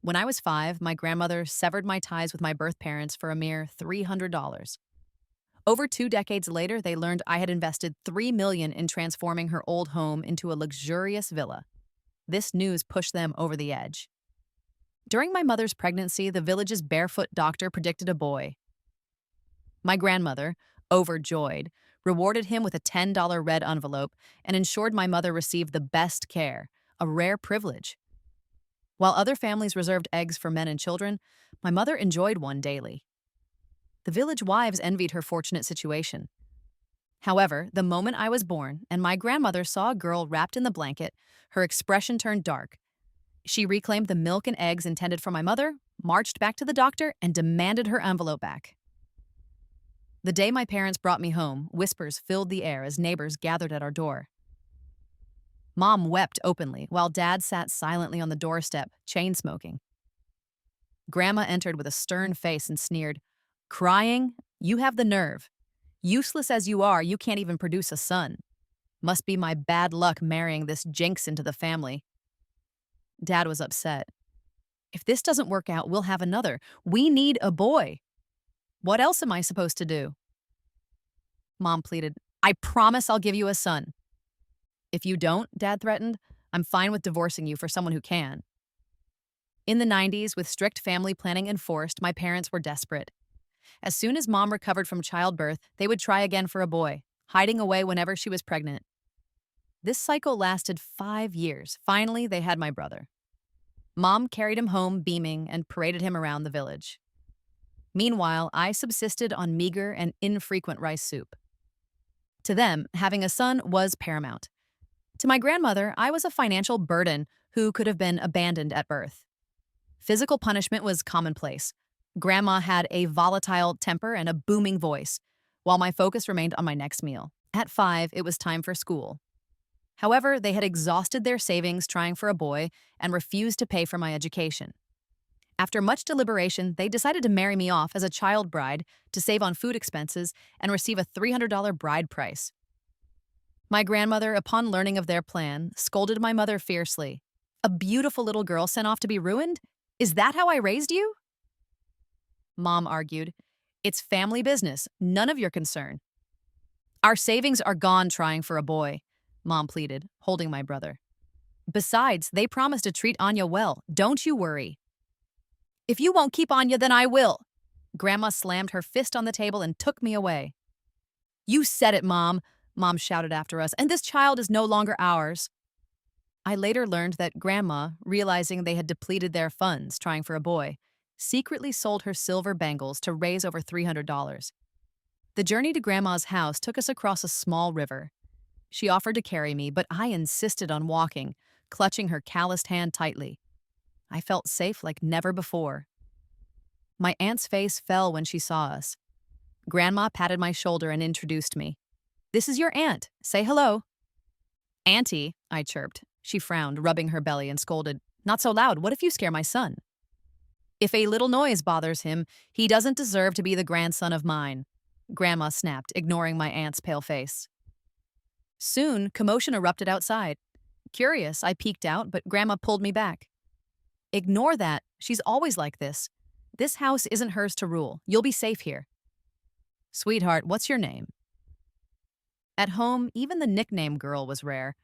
When I was 5, my grandmother severed my ties with my birth parents for a mere $300. Over 2 decades later, they learned I had invested $3 million in transforming her old home into a luxurious villa. This news pushed them over the edge. During my mother's pregnancy, the village's barefoot doctor predicted a boy. My grandmother, overjoyed, rewarded him with a $10 red envelope and ensured my mother received the best care, a rare privilege. While other families reserved eggs for men and children, my mother enjoyed one daily. The village wives envied her fortunate situation. However, the moment I was born and my grandmother saw a girl wrapped in the blanket, her expression turned dark. She reclaimed the milk and eggs intended for my mother, marched back to the doctor, and demanded her envelope back. The day my parents brought me home, whispers filled the air as neighbors gathered at our door. Mom wept openly, while Dad sat silently on the doorstep, chain-smoking. Grandma entered with a stern face and sneered, "Crying? You have the nerve. Useless as you are, you can't even produce a son. Must be my bad luck marrying this jinx into the family." Dad was upset. "If this doesn't work out, we'll have another. We need a boy. What else am I supposed to do?" Mom pleaded, "I promise I'll give you a son." "If you don't," Dad threatened, "I'm fine with divorcing you for someone who can." In the 90s, with strict family planning enforced, my parents were desperate. As soon as Mom recovered from childbirth, they would try again for a boy, hiding away whenever she was pregnant. This cycle lasted 5 years. Finally, they had my brother. Mom carried him home beaming and paraded him around the village. Meanwhile, I subsisted on meager and infrequent rice soup. To them, having a son was paramount. To my grandmother, I was a financial burden who could have been abandoned at birth. Physical punishment was commonplace. Grandma had a volatile temper and a booming voice, while my focus remained on my next meal. At 5, it was time for school. However, they had exhausted their savings trying for a boy and refused to pay for my education. After much deliberation, they decided to marry me off as a child bride to save on food expenses and receive a $300 bride price. My grandmother, upon learning of their plan, scolded my mother fiercely. "A beautiful little girl sent off to be ruined? Is that how I raised you?" Mom argued, "It's family business, none of your concern." "Our savings are gone trying for a boy," Mom pleaded, holding my brother. "Besides, they promised to treat Anya well. Don't you worry." "If you won't keep Anya, then I will." Grandma slammed her fist on the table and took me away. "You said it, Mom," Mom shouted after us, "and this child is no longer ours." I later learned that Grandma, realizing they had depleted their funds trying for a boy, secretly sold her silver bangles to raise over $300. The journey to Grandma's house took us across a small river. She offered to carry me, but I insisted on walking, clutching her calloused hand tightly. I felt safe like never before. My aunt's face fell when she saw us. Grandma patted my shoulder and introduced me. "This is your aunt. Say hello." "Auntie," I chirped. She frowned, rubbing her belly, and scolded, "Not so loud. What if you scare my son?" "If a little noise bothers him, he doesn't deserve to be the grandson of mine," Grandma snapped, ignoring my aunt's pale face. Soon, commotion erupted outside. Curious, I peeked out, but Grandma pulled me back. "Ignore that. She's always like this. This house isn't hers to rule. You'll be safe here." "Sweetheart, what's your name?" At home, even the nickname girl was rare.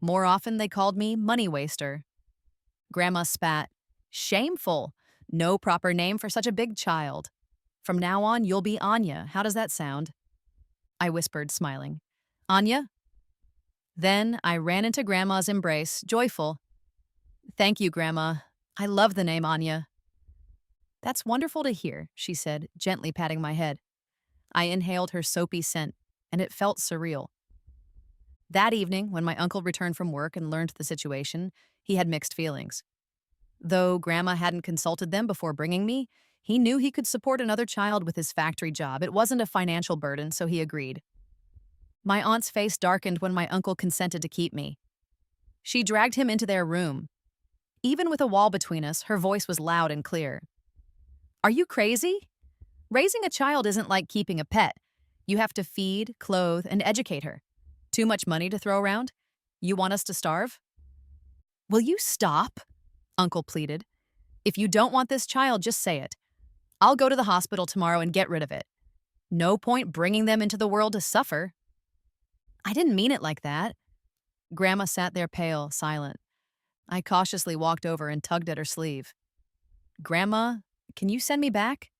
More often, they called me Money Waster. Grandma spat. "Shameful. No proper name for such a big child. From now on, you'll be Anya. How does that sound?" I whispered, smiling. "Anya?" Then I ran into Grandma's embrace, joyful. "Thank you, Grandma. I love the name Anya." "That's wonderful to hear," she said, gently patting my head. I inhaled her soapy scent, and it felt surreal. That evening, when my uncle returned from work and learned the situation, he had mixed feelings. Though Grandma hadn't consulted them before bringing me, he knew he could support another child with his factory job. It wasn't a financial burden, so he agreed. My aunt's face darkened when my uncle consented to keep me. She dragged him into their room. Even with a wall between us, her voice was loud and clear. "Are you crazy? Raising a child isn't like keeping a pet. You have to feed, clothe, and educate her. Too much money to throw around? You want us to starve?" "Will you stop?" Uncle pleaded. If you don't want this child, just say it. I'll go to the hospital tomorrow and get rid of it. No point bringing them into the world to suffer. I didn't mean it like that. Grandma sat there pale, silent. I cautiously walked over and tugged at her sleeve. Grandma, can you send me back?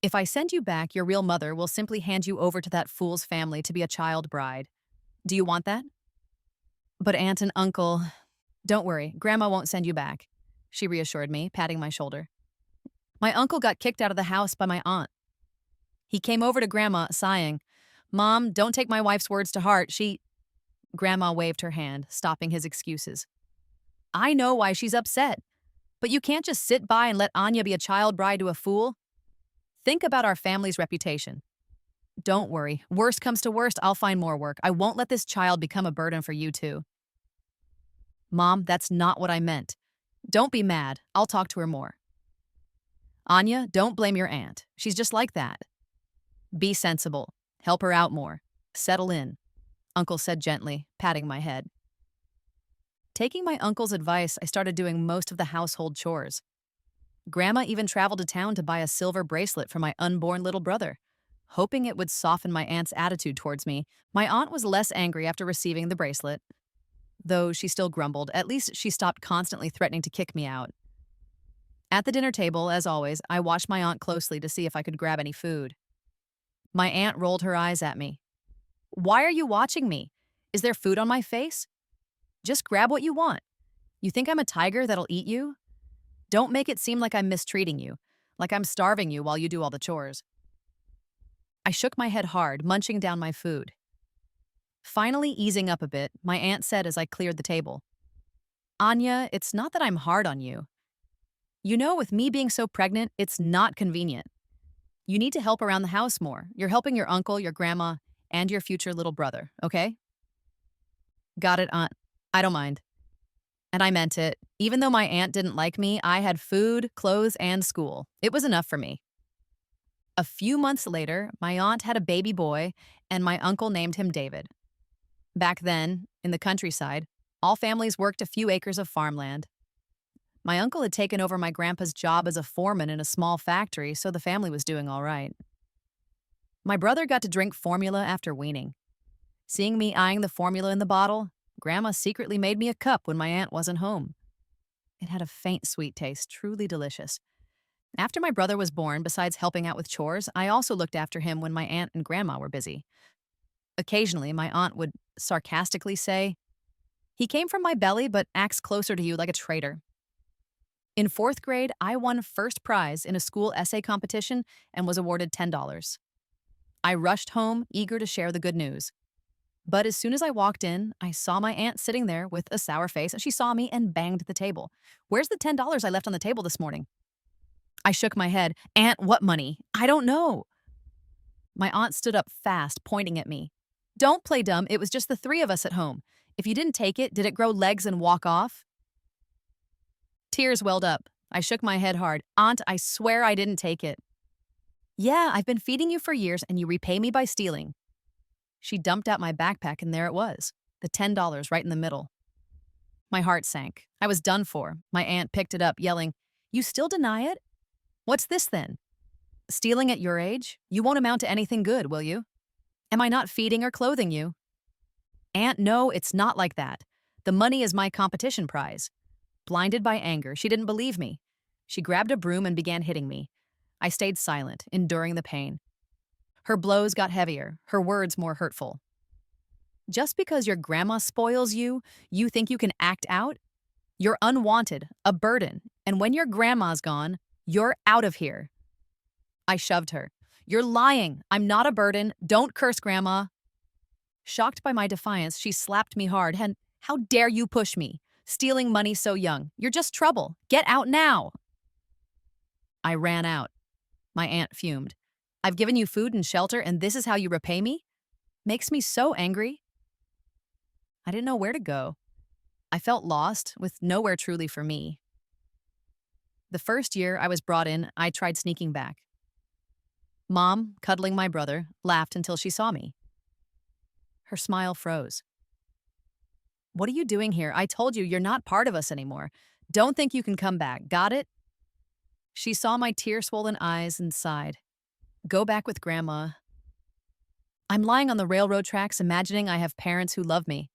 If I send you back, your real mother will simply hand you over to that fool's family to be a child bride. Do you want that? But Aunt and Uncle, don't worry, Grandma won't send you back, she reassured me, patting my shoulder. My uncle got kicked out of the house by my aunt. He came over to Grandma, sighing, Mom, don't take my wife's words to heart. Grandma waved her hand, stopping his excuses. I know why she's upset, but you can't just sit by and let Anya be a child bride to a fool. Think about our family's reputation. Don't worry, worst comes to worst, I'll find more work. I won't let this child become a burden for you two. Mom, that's not what I meant. Don't be mad, I'll talk to her more. Anya, don't blame your aunt. She's just like that. Be sensible. Help her out more. Settle in, Uncle said gently, patting my head. Taking my uncle's advice, I started doing most of the household chores. Grandma even traveled to town to buy a silver bracelet for my unborn little brother. Hoping it would soften my aunt's attitude towards me, my aunt was less angry after receiving the bracelet. Though she still grumbled, at least she stopped constantly threatening to kick me out. At the dinner table, as always, I watched my aunt closely to see if I could grab any food. My aunt rolled her eyes at me. Why are you watching me? Is there food on my face? Just grab what you want. You think I'm a tiger that'll eat you? Don't make it seem like I'm mistreating you, like I'm starving you while you do all the chores. I shook my head hard, munching down my food. Finally easing up a bit, my aunt said as I cleared the table. Anya, it's not that I'm hard on you. You know, with me being so pregnant, it's not convenient. You need to help around the house more. You're helping your uncle, your grandma, and your future little brother, okay? Got it, Aunt. I don't mind. And I meant it. Even though my aunt didn't like me, I had food, clothes, and school. It was enough for me. A few months later, my aunt had a baby boy, and my uncle named him David. Back then, in the countryside, all families worked a few acres of farmland. My uncle had taken over my grandpa's job as a foreman in a small factory, so the family was doing all right. My brother got to drink formula after weaning. Seeing me eyeing the formula in the bottle, Grandma secretly made me a cup when my aunt wasn't home. It had a faint sweet taste, truly delicious. After my brother was born, besides helping out with chores, I also looked after him when my aunt and grandma were busy. Occasionally, my aunt would sarcastically say, "He came from my belly but acts closer to you like a traitor." In 4th grade, I won first prize in a school essay competition and was awarded $10. I rushed home, eager to share the good news. But as soon as I walked in, I saw my aunt sitting there with a sour face, and she saw me and banged the table. "Where's the $10 I left on the table this morning?" I shook my head. "Aunt, what money? I don't know." My aunt stood up fast, pointing at me. "Don't play dumb. It was just the 3 of us at home. If you didn't take it, did it grow legs and walk off?" Tears welled up. I shook my head hard. "Aunt, I swear I didn't take it." "Yeah, I've been feeding you for years, and you repay me by stealing." She dumped out my backpack, and there it was, the $10 right in the middle. My heart sank. I was done for. My aunt picked it up, yelling, "You still deny it? What's this then? Stealing at your age? You won't amount to anything good, will you? Am I not feeding or clothing you?" "Aunt, no, it's not like that. The money is my competition prize." Blinded by anger, she didn't believe me. She grabbed a broom and began hitting me. I stayed silent, enduring the pain. Her blows got heavier, her words more hurtful. "Just because your grandma spoils you, you think you can act out? You're unwanted, a burden, and when your grandma's gone, you're out of here." I shoved her. "You're lying. I'm not a burden. Don't curse Grandma." Shocked by my defiance, she slapped me hard. And "How dare you push me? Stealing money so young. You're just trouble. Get out now." I ran out. My aunt fumed. "I've given you food and shelter, and this is how you repay me? Makes me so angry." I didn't know where to go. I felt lost, with nowhere truly for me. The first year I was brought in, I tried sneaking back. Mom, cuddling my brother, laughed until she saw me. Her smile froze. "What are you doing here? I told you you're not part of us anymore. Don't think you can come back. Got it?" She saw my tear-swollen eyes and sighed. Go back with Grandma. I'm lying on the railroad tracks imagining I have parents who love me.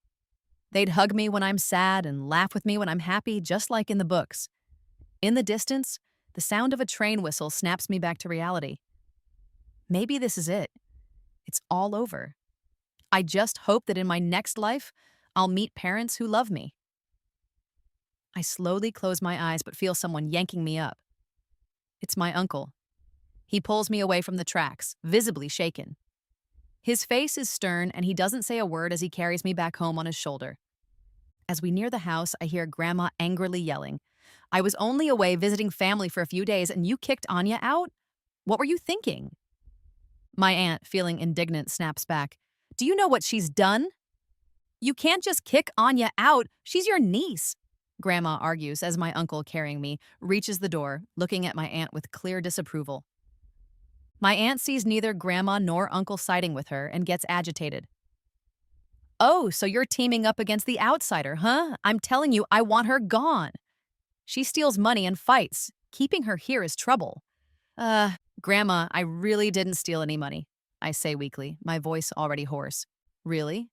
They'd hug me when I'm sad and laugh with me when I'm happy, just like in the books. In the distance, the sound of a train whistle snaps me back to reality. Maybe this is it. It's all over. I just hope that in my next life, I'll meet parents who love me. I slowly close my eyes but feel someone yanking me up. It's my uncle. He pulls me away from the tracks, visibly shaken. His face is stern and he doesn't say a word as he carries me back home on his shoulder. As we near the house, I hear Grandma angrily yelling, I was only away visiting family for a few days and you kicked Anya out? What were you thinking? My aunt, feeling indignant, snaps back, do you know what she's done? You can't just kick Anya out. She's your niece. Grandma argues as my uncle, carrying me, reaches the door, looking at my aunt with clear disapproval. My aunt sees neither Grandma nor Uncle siding with her and gets agitated. Oh, so you're teaming up against the outsider, huh? I'm telling you, I want her gone. She steals money and fights. Keeping her here is trouble. Grandma, I really didn't steal any money, I say weakly, my voice already hoarse. Really?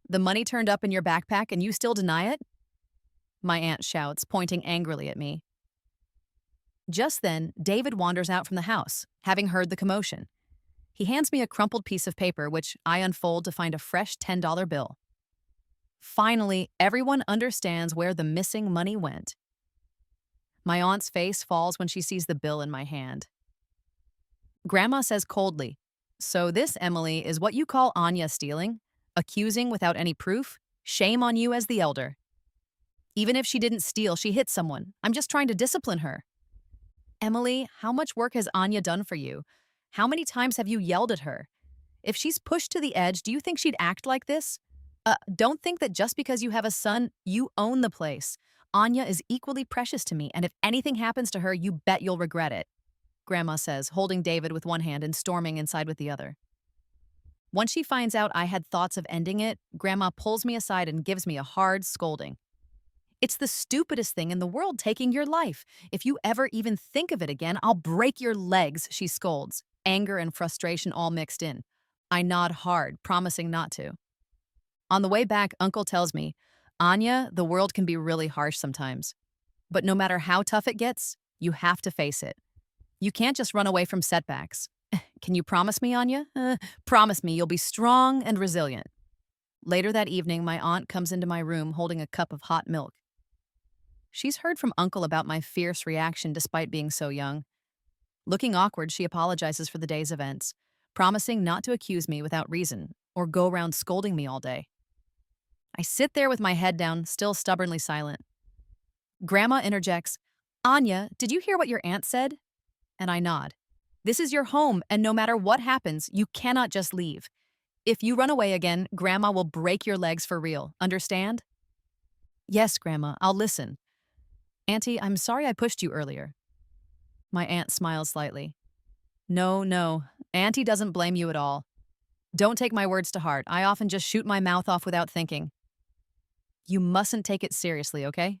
The money turned up in your backpack and you still deny it? My aunt shouts, pointing angrily at me. Just then, David wanders out from the house, having heard the commotion. He hands me a crumpled piece of paper, which I unfold to find a fresh $10 bill. Finally, everyone understands where the missing money went. My aunt's face falls when she sees the bill in my hand. Grandma says coldly, so this, Emily, is what you call Anya stealing? Accusing without any proof? Shame on you as the elder. Even if she didn't steal, she hit someone. I'm just trying to discipline her. Emily, how much work has Anya done for you? How many times have you yelled at her? If she's pushed to the edge, do you think she'd act like this? Don't think that just because you have a son, you own the place. Anya is equally precious to me, and if anything happens to her, you bet you'll regret it, Grandma says, holding David with one hand and storming inside with the other. Once she finds out I had thoughts of ending it, Grandma pulls me aside and gives me a hard scolding. It's the stupidest thing in the world, taking your life. If you ever even think of it again, I'll break your legs, she scolds, anger and frustration all mixed in. I nod hard, promising not to. On the way back, Uncle tells me, Anya, the world can be really harsh sometimes. But no matter how tough it gets, you have to face it. You can't just run away from setbacks. Can you promise me, Anya? Promise me you'll be strong and resilient. Later that evening, my aunt comes into my room holding a cup of hot milk. She's heard from Uncle about my fierce reaction despite being so young. Looking awkward, she apologizes for the day's events, promising not to accuse me without reason or go around scolding me all day. I sit there with my head down, still stubbornly silent. Grandma interjects, Anya, did you hear what your aunt said? And I nod. This is your home, and no matter what happens, you cannot just leave. If you run away again, Grandma will break your legs for real. Understand? Yes, Grandma, I'll listen. Auntie, I'm sorry I pushed you earlier. My aunt smiles slightly. No, Auntie doesn't blame you at all. Don't take my words to heart. I often just shoot my mouth off without thinking. You mustn't take it seriously, okay?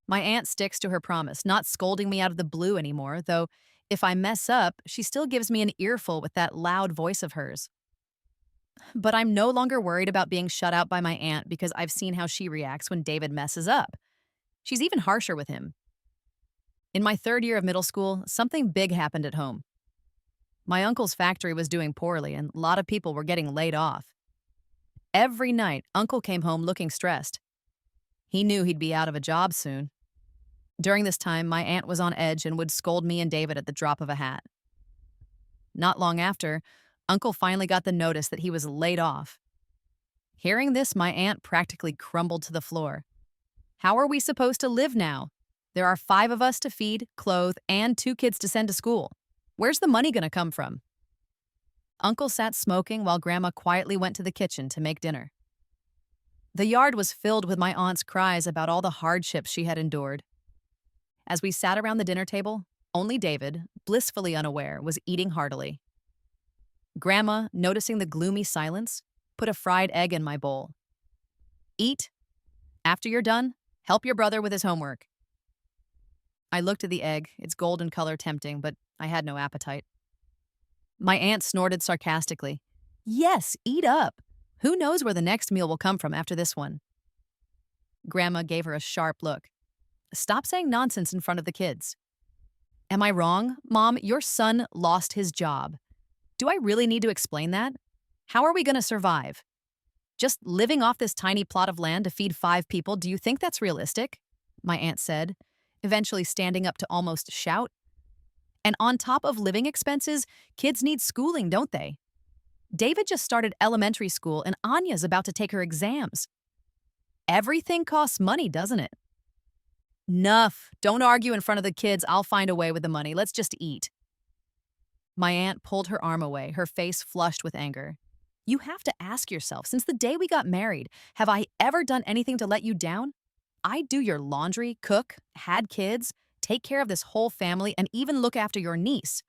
My aunt sticks to her promise, not scolding me out of the blue anymore, though if I mess up, she still gives me an earful with that loud voice of hers. But I'm no longer worried about being shut out by my aunt because I've seen how she reacts when David messes up. She's even harsher with him. In my third year of middle school, something big happened at home. My uncle's factory was doing poorly, and a lot of people were getting laid off. Every night, Uncle came home looking stressed. He knew he'd be out of a job soon. During this time, my aunt was on edge and would scold me and David at the drop of a hat. Not long after, Uncle finally got the notice that he was laid off. Hearing this, my aunt practically crumbled to the floor. How are we supposed to live now? There are 5 of us to feed, clothe, and 2 kids to send to school. Where's the money going to come from? Uncle sat smoking while Grandma quietly went to the kitchen to make dinner. The yard was filled with my aunt's cries about all the hardships she had endured. As we sat around the dinner table, only David, blissfully unaware, was eating heartily. Grandma, noticing the gloomy silence, put a fried egg in my bowl. Eat. After you're done, help your brother with his homework. I looked at the egg, its golden color tempting, but I had no appetite. My aunt snorted sarcastically. Yes, eat up. Who knows where the next meal will come from after this one? Grandma gave her a sharp look. Stop saying nonsense in front of the kids. Am I wrong, Mom? Your son lost his job. Do I really need to explain that? How are we going to survive? Just living off this tiny plot of land to feed 5 people, do you think that's realistic? My aunt said, eventually standing up to almost shout. And on top of living expenses, kids need schooling, don't they? David just started elementary school and Anya's about to take her exams. Everything costs money, doesn't it? Nuff. Don't argue in front of the kids. I'll find a way with the money. Let's just eat. My aunt pulled her arm away, her face flushed with anger. You have to ask yourself, since the day we got married, have I ever done anything to let you down? I do your laundry, cook, had kids, take care of this whole family, and even look after your niece.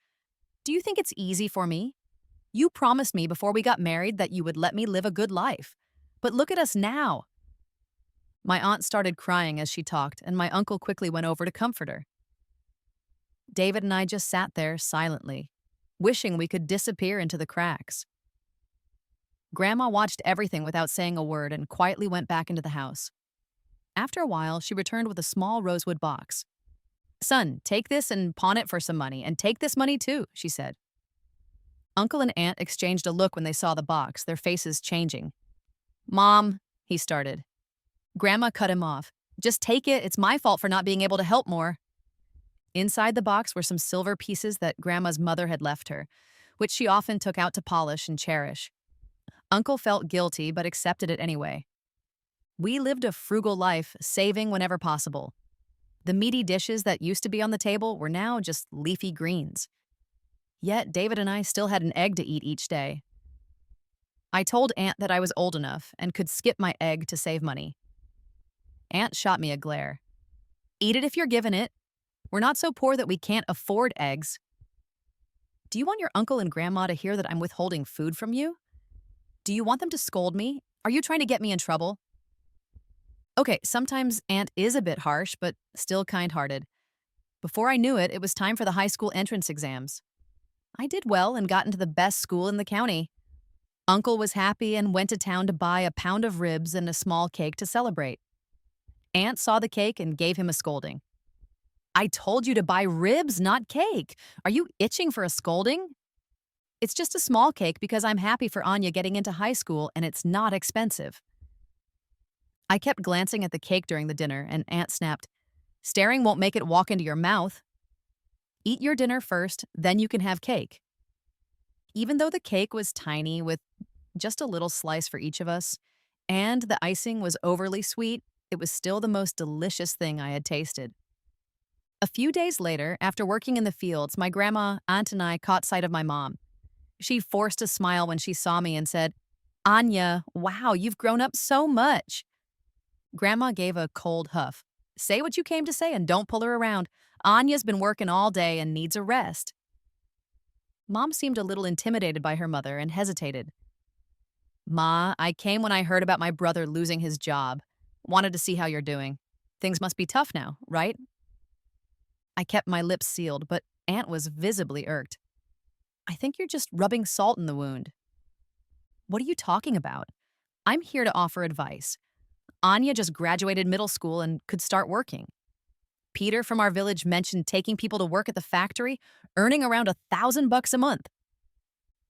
Do you think it's easy for me? You promised me before we got married that you would let me live a good life. But look at us now. My aunt started crying as she talked, and my uncle quickly went over to comfort her. David and I just sat there silently, wishing we could disappear into the cracks. Grandma watched everything without saying a word and quietly went back into the house. After a while, she returned with a small rosewood box. Son, take this and pawn it for some money, and take this money too, she said. Uncle and Aunt exchanged a look when they saw the box, their faces changing. Mom, he started. Grandma cut him off. Just take it. It's my fault for not being able to help more. Inside the box were some silver pieces that Grandma's mother had left her, which she often took out to polish and cherish. Uncle felt guilty but accepted it anyway. We lived a frugal life, saving whenever possible. The meaty dishes that used to be on the table were now just leafy greens. Yet David and I still had an egg to eat each day. I told Aunt that I was old enough and could skip my egg to save money. Aunt shot me a glare. Eat it if you're given it. We're not so poor that we can't afford eggs. Do you want your uncle and grandma to hear that I'm withholding food from you? Do you want them to scold me? Are you trying to get me in trouble? Okay, sometimes Aunt is a bit harsh, but still kind-hearted. Before I knew it, it was time for the high school entrance exams. I did well and got into the best school in the county. Uncle was happy and went to town to buy a pound of ribs and a small cake to celebrate. Aunt saw the cake and gave him a scolding. I told you to buy ribs, not cake. Are you itching for a scolding? It's just a small cake because I'm happy for Anya getting into high school and it's not expensive. I kept glancing at the cake during the dinner and Aunt snapped, staring won't make it walk into your mouth. Eat your dinner first, then you can have cake. Even though the cake was tiny with just a little slice for each of us, and the icing was overly sweet, it was still the most delicious thing I had tasted. A few days later, after working in the fields, my grandma, aunt, and I caught sight of my mom. She forced a smile when she saw me and said, Anya, wow, you've grown up so much. Grandma gave a cold huff. Say what you came to say and don't pull her around. Anya's been working all day and needs a rest. Mom seemed a little intimidated by her mother and hesitated. Ma, I came when I heard about my brother losing his job. Wanted to see how you're doing. Things must be tough now, right? I kept my lips sealed, but Aunt was visibly irked. I think you're just rubbing salt in the wound. What are you talking about? I'm here to offer advice. Anya just graduated middle school and could start working. Peter from our village mentioned taking people to work at the factory, earning around $1,000 a month.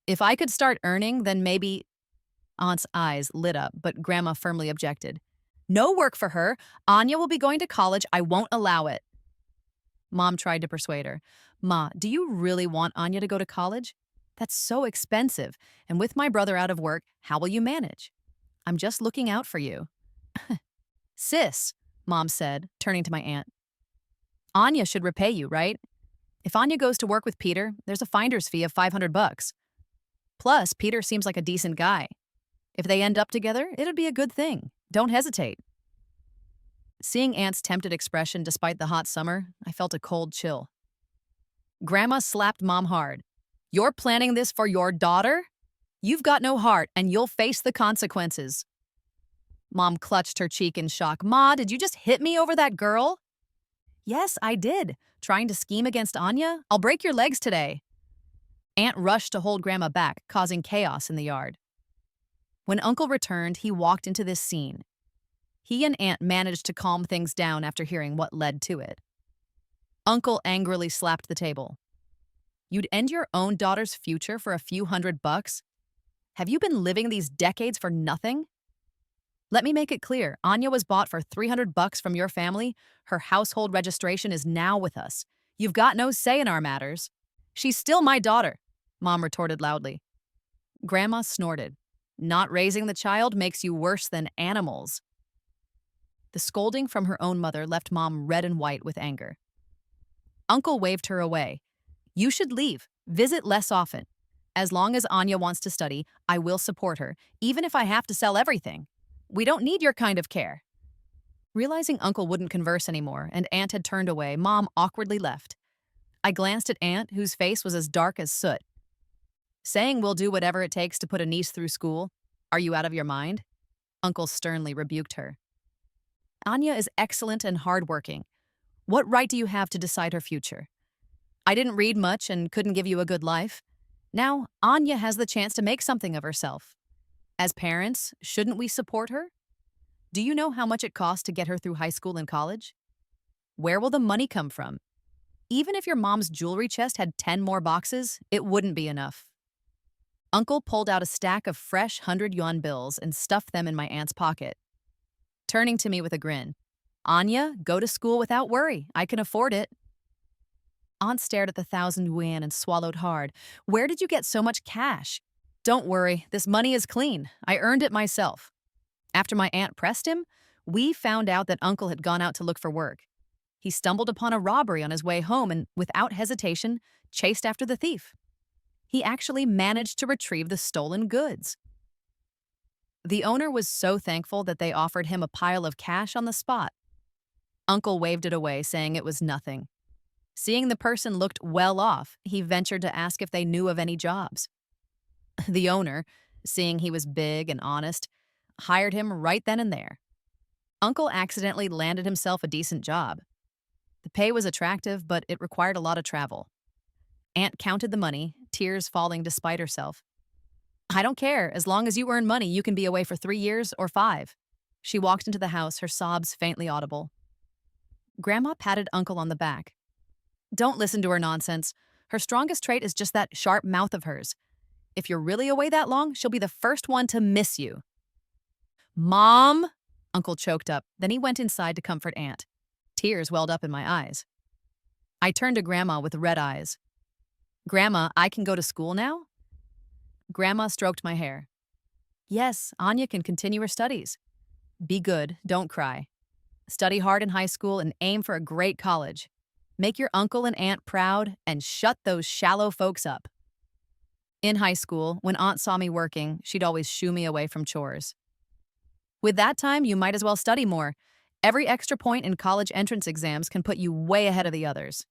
If I could start earning, then maybe... Aunt's eyes lit up, but Grandma firmly objected. No work for her. Anya will be going to college. I won't allow it. Mom tried to persuade her. Ma, do you really want Anya to go to college? That's so expensive, and with my brother out of work, how will you manage? I'm just looking out for you. Sis, Mom said, turning to my aunt. Anya should repay you, right? If Anya goes to work with Peter, there's a finder's fee of $500. Plus, Peter seems like a decent guy. If they end up together, it'll be a good thing. Don't hesitate. Seeing Aunt's tempted expression despite the hot summer, I felt a cold chill. Grandma slapped Mom hard. You're planning this for your daughter? You've got no heart, and you'll face the consequences. Mom clutched her cheek in shock. Ma, did you just hit me over that girl? Yes, I did. Trying to scheme against Anya? I'll break your legs today. Aunt rushed to hold Grandma back, causing chaos in the yard. When Uncle returned, he walked into this scene. He and Aunt managed to calm things down after hearing what led to it. Uncle angrily slapped the table. You'd end your own daughter's future for a few $100? Have you been living these decades for nothing? Let me make it clear. Anya was bought for $300 from your family. Her household registration is now with us. You've got no say in our matters. She's still my daughter, Mom retorted loudly. Grandma snorted. Not raising the child makes you worse than animals. The scolding from her own mother left Mom red and white with anger. Uncle waved her away. You should leave. Visit less often. As long as Anya wants to study, I will support her, even if I have to sell everything. We don't need your kind of care. Realizing Uncle wouldn't converse anymore and Aunt had turned away, Mom awkwardly left. I glanced at Aunt, whose face was as dark as soot. Saying we'll do whatever it takes to put a niece through school? Are you out of your mind? Uncle sternly rebuked her. Anya is excellent and hardworking. What right do you have to decide her future? I didn't read much and couldn't give you a good life. Now, Anya has the chance to make something of herself. As parents, shouldn't we support her? Do you know how much it costs to get her through high school and college? Where will the money come from? Even if your mom's jewelry chest had 10 more boxes, it wouldn't be enough. Uncle pulled out a stack of fresh 100-yuan bills and stuffed them in my aunt's pocket. Turning to me with a grin, Anya, go to school without worry. I can afford it. Aunt stared at the 1,000 yuan and swallowed hard. Where did you get so much cash? Don't worry, this money is clean. I earned it myself. After my aunt pressed him, we found out that Uncle had gone out to look for work. He stumbled upon a robbery on his way home and, without hesitation, chased after the thief. He actually managed to retrieve the stolen goods. The owner was so thankful that they offered him a pile of cash on the spot. Uncle waved it away, saying it was nothing. Seeing the person looked well off, he ventured to ask if they knew of any jobs. The owner, seeing he was big and honest, hired him right then and there. Uncle accidentally landed himself a decent job. The pay was attractive, but it required a lot of travel. Aunt counted the money, tears falling despite herself. I don't care. As long as you earn money, you can be away for 3 years or 5. She walked into the house, her sobs faintly audible. Grandma patted Uncle on the back. Don't listen to her nonsense. Her strongest trait is just that sharp mouth of hers. If you're really away that long, she'll be the first one to miss you. Mom! Uncle choked up. Then he went inside to comfort Aunt. Tears welled up in my eyes. I turned to Grandma with red eyes. Grandma, I can go to school now? Grandma stroked my hair. Yes, Anya can continue her studies. Be good, don't cry. Study hard in high school and aim for a great college. Make your uncle and aunt proud and shut those shallow folks up. In high school, when Aunt saw me working, she'd always shoo me away from chores. With that time, you might as well study more. Every extra point in college entrance exams can put you way ahead of the others.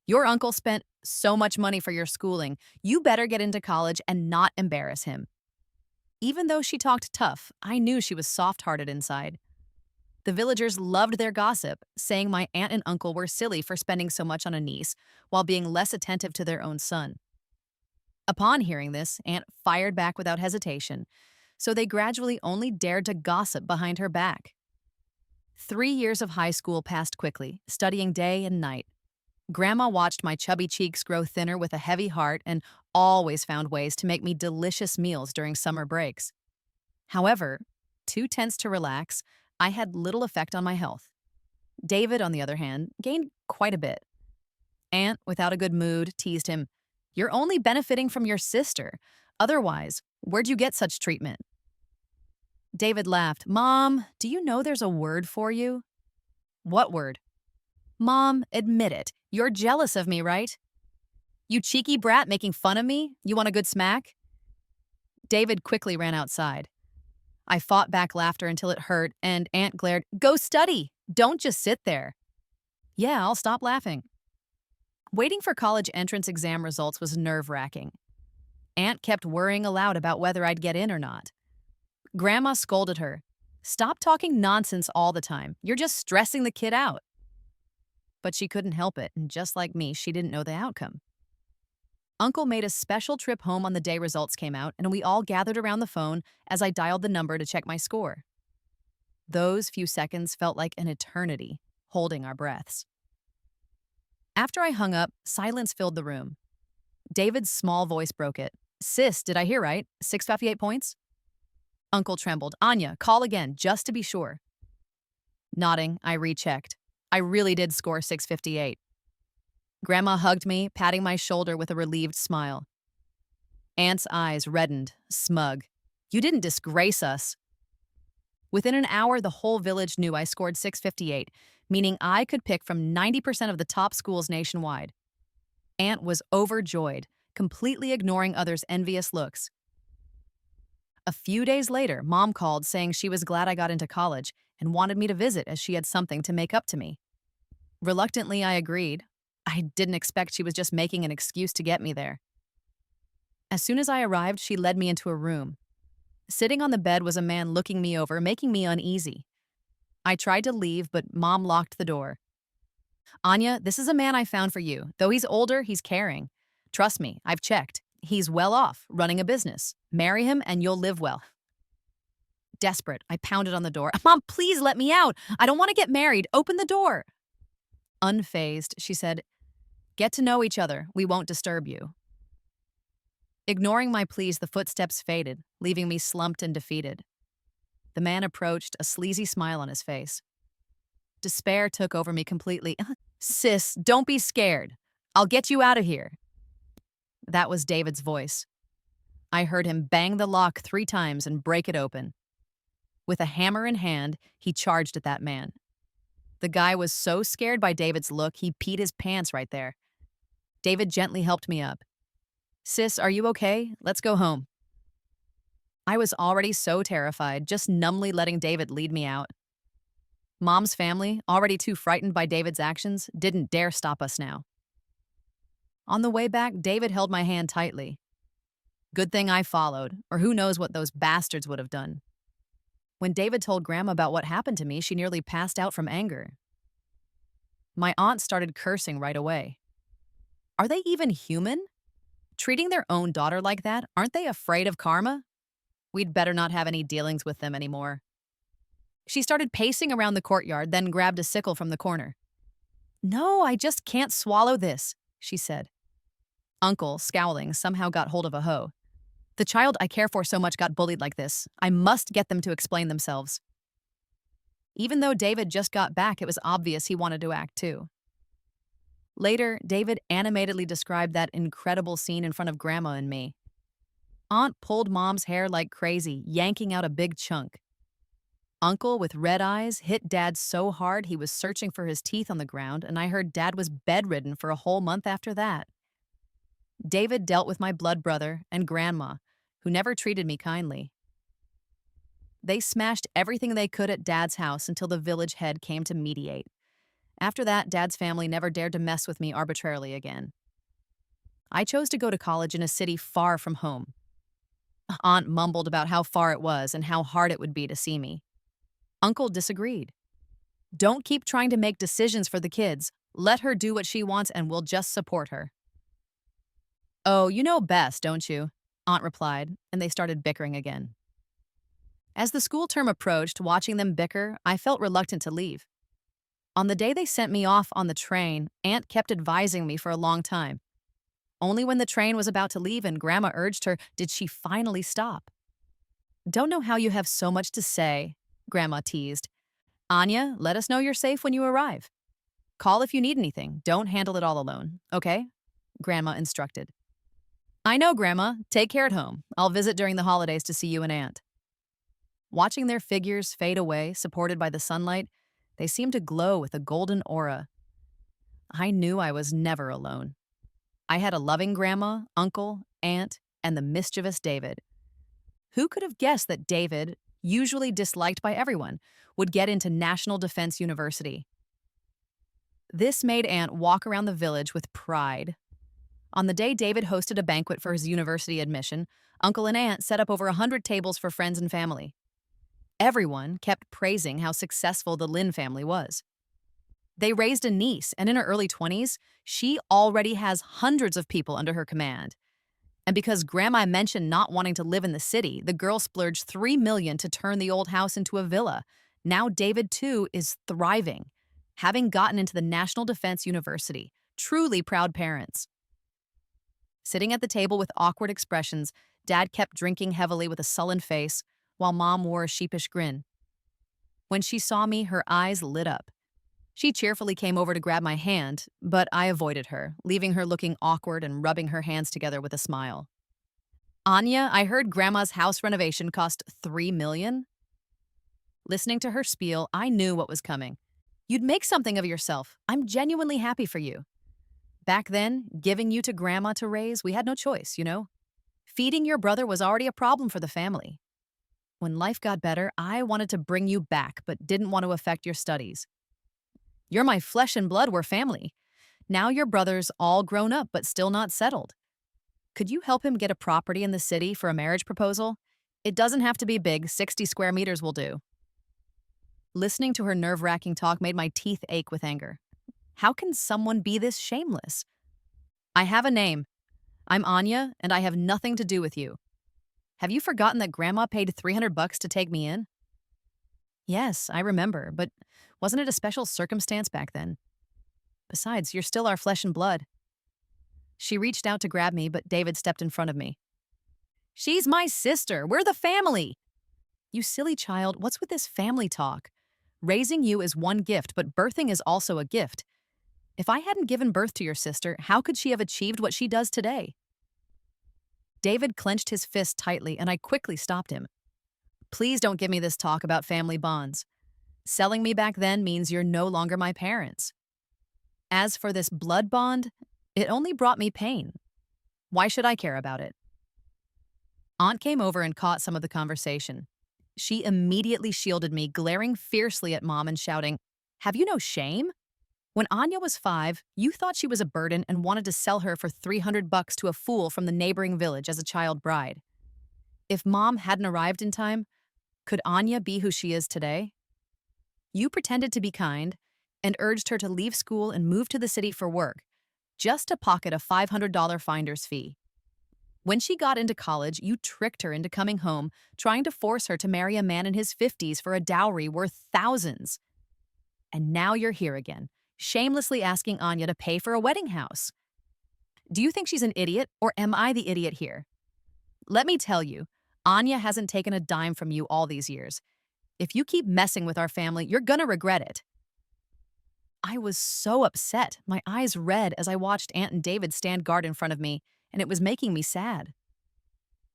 Your uncle spent so much money for your schooling. You better get into college and not embarrass him. Even though she talked tough, I knew she was soft-hearted inside. The villagers loved their gossip, saying my aunt and uncle were silly for spending so much on a niece while being less attentive to their own son. Upon hearing this, Aunt fired back without hesitation, so they gradually only dared to gossip behind her back. 3 years of high school passed quickly, studying day and night. Grandma watched my chubby cheeks grow thinner with a heavy heart and always found ways to make me delicious meals during summer breaks. However, too tense to relax, I had little effect on my health. David, on the other hand, gained quite a bit. Aunt, without a good mood, teased him, "You're only benefiting from your sister. Otherwise, where'd you get such treatment?" David laughed. Mom, do you know there's a word for you? What word? Mom, admit it. You're jealous of me, right? You cheeky brat making fun of me? You want a good smack? David quickly ran outside. I fought back laughter until it hurt, and Aunt glared, "Go study! Don't just sit there." Yeah, I'll stop laughing. Waiting for college entrance exam results was nerve-wracking. Aunt kept worrying aloud about whether I'd get in or not. Grandma scolded her. Stop talking nonsense all the time. You're just stressing the kid out. But she couldn't help it, and just like me, she didn't know the outcome. Uncle made a special trip home on the day results came out, and we all gathered around the phone as I dialed the number to check my score. Those few seconds felt like an eternity, holding our breaths. After I hung up, silence filled the room. David's small voice broke it. Sis, did I hear right? 658 points? Uncle trembled. Anya, call again, just to be sure. Nodding, I rechecked. I really did score 658. Grandma hugged me, patting my shoulder with a relieved smile. Aunt's eyes reddened, smug. You didn't disgrace us. Within an hour, the whole village knew I scored 658, meaning I could pick from 90% of the top schools nationwide. Aunt was overjoyed, completely ignoring others' envious looks. A few days later, Mom called saying she was glad I got into college and wanted me to visit as she had something to make up to me. Reluctantly, I agreed. I didn't expect she was just making an excuse to get me there. As soon as I arrived, she led me into a room. Sitting on the bed was a man looking me over, making me uneasy. I tried to leave, but Mom locked the door. Anya, this is a man I found for you. Though he's older, he's caring. Trust me, I've checked. He's well off, running a business. Marry him and you'll live well. Desperate, I pounded on the door. Mom, please let me out. I don't want to get married. Open the door. Unfazed, she said, get to know each other. We won't disturb you. Ignoring my pleas, the footsteps faded, leaving me slumped and defeated. The man approached, a sleazy smile on his face. Despair took over me completely. Sis, don't be scared. I'll get you out of here. That was David's voice. I heard him bang the lock 3 times and break it open. With a hammer in hand, he charged at that man. The guy was so scared by David's look, he peed his pants right there. David gently helped me up. Sis, are you okay? Let's go home. I was already so terrified, just numbly letting David lead me out. Mom's family, already too frightened by David's actions, didn't dare stop us now. On the way back, David held my hand tightly. Good thing I followed, or who knows what those bastards would have done. When David told Grandma about what happened to me, she nearly passed out from anger. My aunt started cursing right away. Are they even human? Treating their own daughter like that, aren't they afraid of karma? We'd better not have any dealings with them anymore. She started pacing around the courtyard, then grabbed a sickle from the corner. No, I just can't swallow this, she said. Uncle, scowling, somehow got hold of a hoe. The child I care for so much got bullied like this. I must get them to explain themselves. Even though David just got back, it was obvious he wanted to act too. Later, David animatedly described that incredible scene in front of Grandma and me. Aunt pulled Mom's hair like crazy, yanking out a big chunk. Uncle, with red eyes, hit Dad so hard he was searching for his teeth on the ground, and I heard Dad was bedridden for a whole month after that. David dealt with my blood brother and Grandma, who never treated me kindly. They smashed everything they could at Dad's house until the village head came to mediate. After that, Dad's family never dared to mess with me arbitrarily again. I chose to go to college in a city far from home. Aunt mumbled about how far it was and how hard it would be to see me. Uncle disagreed. Don't keep trying to make decisions for the kids. Let her do what she wants and we'll just support her. Oh, you know best, don't you? Aunt replied, and they started bickering again. As the school term approached, watching them bicker, I felt reluctant to leave. On the day they sent me off on the train, Aunt kept advising me for a long time. Only when the train was about to leave and Grandma urged her, did she finally stop. Don't know how you have so much to say, Grandma teased. Anya, let us know you're safe when you arrive. Call if you need anything. Don't handle it all alone, okay? Grandma instructed. I know, Grandma. Take care at home. I'll visit during the holidays to see you and Aunt. Watching their figures fade away, supported by the sunlight, they seemed to glow with a golden aura. I knew I was never alone. I had a loving grandma, uncle, aunt, and the mischievous David. Who could have guessed that David, usually disliked by everyone, would get into National Defense University? This made Aunt walk around the village with pride. On the day David hosted a banquet for his university admission, Uncle and Aunt set up over 100 tables for friends and family. Everyone kept praising how successful the Lynn family was. They raised a niece, and in her early 20s, she already has hundreds of people under her command. And because Grandma mentioned not wanting to live in the city, the girl splurged $3 million to turn the old house into a villa. Now David, too, is thriving, having gotten into the National Defense University. Truly proud parents. Sitting at the table with awkward expressions, Dad kept drinking heavily with a sullen face, while Mom wore a sheepish grin. When she saw me, her eyes lit up. She cheerfully came over to grab my hand, but I avoided her, leaving her looking awkward and rubbing her hands together with a smile. Anya, I heard Grandma's house renovation cost $3 million. Listening to her spiel, I knew what was coming. You'd make something of yourself. I'm genuinely happy for you. Back then, giving you to Grandma to raise, we had no choice, you know? Feeding your brother was already a problem for the family. When life got better, I wanted to bring you back, but didn't want to affect your studies. You're my flesh and blood, we're family. Now your brother's all grown up, but still not settled. Could you help him get a property in the city for a marriage proposal? It doesn't have to be big, 60 square meters will do. Listening to her nerve-wracking talk made my teeth ache with anger. How can someone be this shameless? I have a name. I'm Anya, and I have nothing to do with you. Have you forgotten that Grandma paid $300 to take me in? Yes, I remember, but wasn't it a special circumstance back then? Besides, you're still our flesh and blood. She reached out to grab me, but David stepped in front of me. She's my sister. We're the family. You silly child, what's with this family talk? Raising you is one gift, but birthing is also a gift. If I hadn't given birth to your sister, how could she have achieved what she does today? David clenched his fist tightly, and I quickly stopped him. Please don't give me this talk about family bonds. Selling me back then means you're no longer my parents. As for this blood bond, it only brought me pain. Why should I care about it? Aunt came over and caught some of the conversation. She immediately shielded me, glaring fiercely at Mom and shouting, "Have you no shame? When Anya was 5, you thought she was a burden and wanted to sell her for $300 to a fool from the neighboring village as a child bride. If Mom hadn't arrived in time, could Anya be who she is today? You pretended to be kind and urged her to leave school and move to the city for work, just to pocket a $500 finder's fee. When she got into college, you tricked her into coming home, trying to force her to marry a man in his 50s for a dowry worth thousands. And now you're here again, shamelessly asking Anya to pay for a wedding house. Do you think she's an idiot, or am I the idiot here? Let me tell you, Anya hasn't taken a dime from you all these years. If you keep messing with our family, you're gonna regret it." I was so upset, my eyes red as I watched Aunt and David stand guard in front of me, and it was making me sad.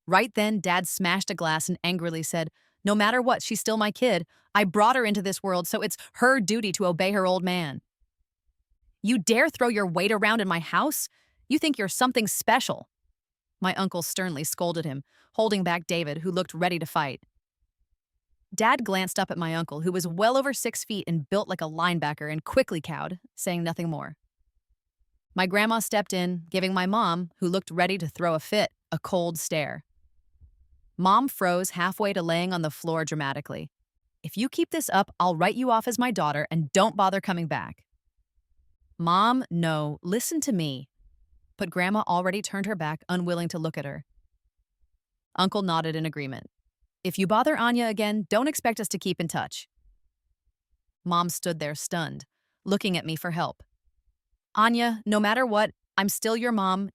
Right then, Dad smashed a glass and angrily said, "No matter what, she's still my kid. I brought her into this world, so it's her duty to obey her old man. You dare throw your weight around in my house? You think you're something special." My uncle sternly scolded him, holding back David, who looked ready to fight. Dad glanced up at my uncle, who was well over 6 feet and built like a linebacker, and quickly cowed, saying nothing more. My grandma stepped in, giving my mom, who looked ready to throw a fit, a cold stare. Mom froze halfway to laying on the floor dramatically. "If you keep this up, I'll write you off as my daughter and don't bother coming back." "Mom, no, listen to me." But Grandma already turned her back, unwilling to look at her. Uncle nodded in agreement. "If you bother Anya again, don't expect us to keep in touch." Mom stood there stunned, looking at me for help. "Anya, no matter what, I'm still your mom.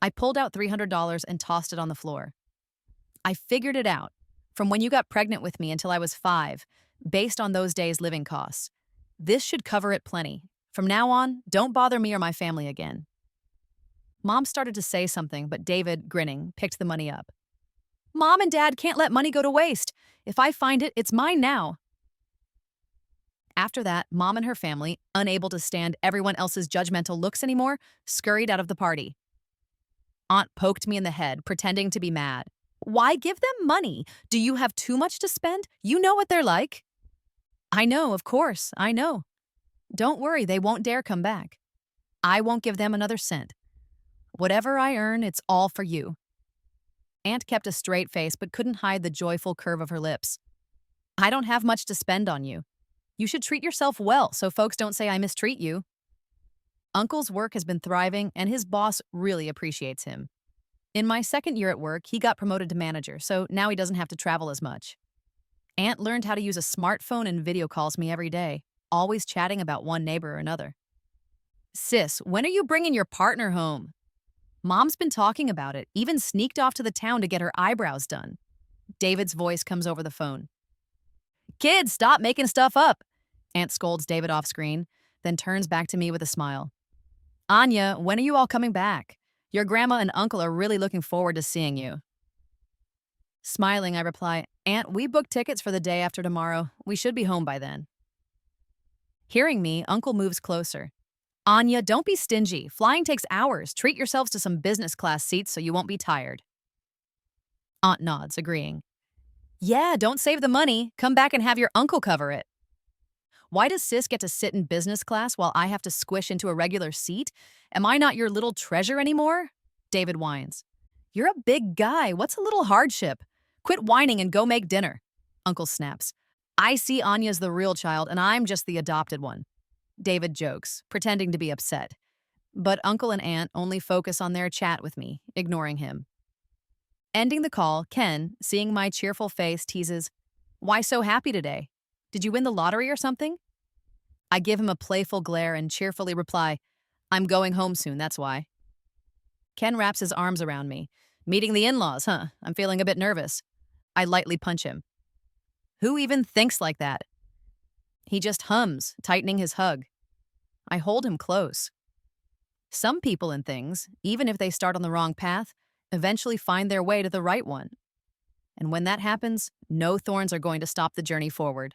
I pulled out $300 and tossed it on the floor. "I figured it out, from when you got pregnant with me until I was 5, based on those days' living costs. This should cover it plenty. From now on, don't bother me or my family again." Mom started to say something, but David, grinning, picked the money up. "Mom and Dad can't let money go to waste. If I find it, it's mine now." After that, Mom and her family, unable to stand everyone else's judgmental looks anymore, scurried out of the party. Aunt poked me in the head, pretending to be mad. "Why give them money? Do you have too much to spend? You know what they're like." "I know, of course, I know. Don't worry, they won't dare come back. I won't give them another cent. Whatever I earn, it's all for you." Aunt kept a straight face but couldn't hide the joyful curve of her lips. "I don't have much to spend on you. You should treat yourself well so folks don't say I mistreat you. Uncle's work has been thriving, and his boss really appreciates him. In my second year at work, he got promoted to manager, so now he doesn't have to travel as much. Aunt learned how to use a smartphone and video calls me every day, always chatting about one neighbor or another. Sis, when are you bringing your partner home? Mom's been talking about it, even sneaked off to the town to get her eyebrows done. David's voice comes over the phone. Kids, stop making stuff up. Aunt scolds David off screen, then turns back to me with a smile. Anya, when are you all coming back? Your grandma and uncle are really looking forward to seeing you. Smiling, I reply, Aunt, we booked tickets for the day after tomorrow. We should be home by then. Hearing me, Uncle moves closer. Anya, don't be stingy. Flying takes hours. Treat yourselves to some business class seats so you won't be tired. Aunt nods, agreeing. Yeah, don't save the money. Come back and have your uncle cover it. Why does sis get to sit in business class while I have to squish into a regular seat? Am I not your little treasure anymore? David whines. You're a big guy. What's a little hardship? Quit whining and go make dinner. Uncle snaps. I see Anya's the real child and I'm just the adopted one. David jokes, pretending to be upset. But Uncle and Aunt only focus on their chat with me, ignoring him. Ending the call, Ken, seeing my cheerful face, teases, Why so happy today? Did you win the lottery or something? I give him a playful glare and cheerfully reply, I'm going home soon, that's why. Ken wraps his arms around me. Meeting the in-laws, huh? I'm feeling a bit nervous. I lightly punch him. Who even thinks like that? He just hums, tightening his hug. I hold him close. Some people and things, even if they start on the wrong path, eventually find their way to the right one. And when that happens, no thorns are going to stop the journey forward.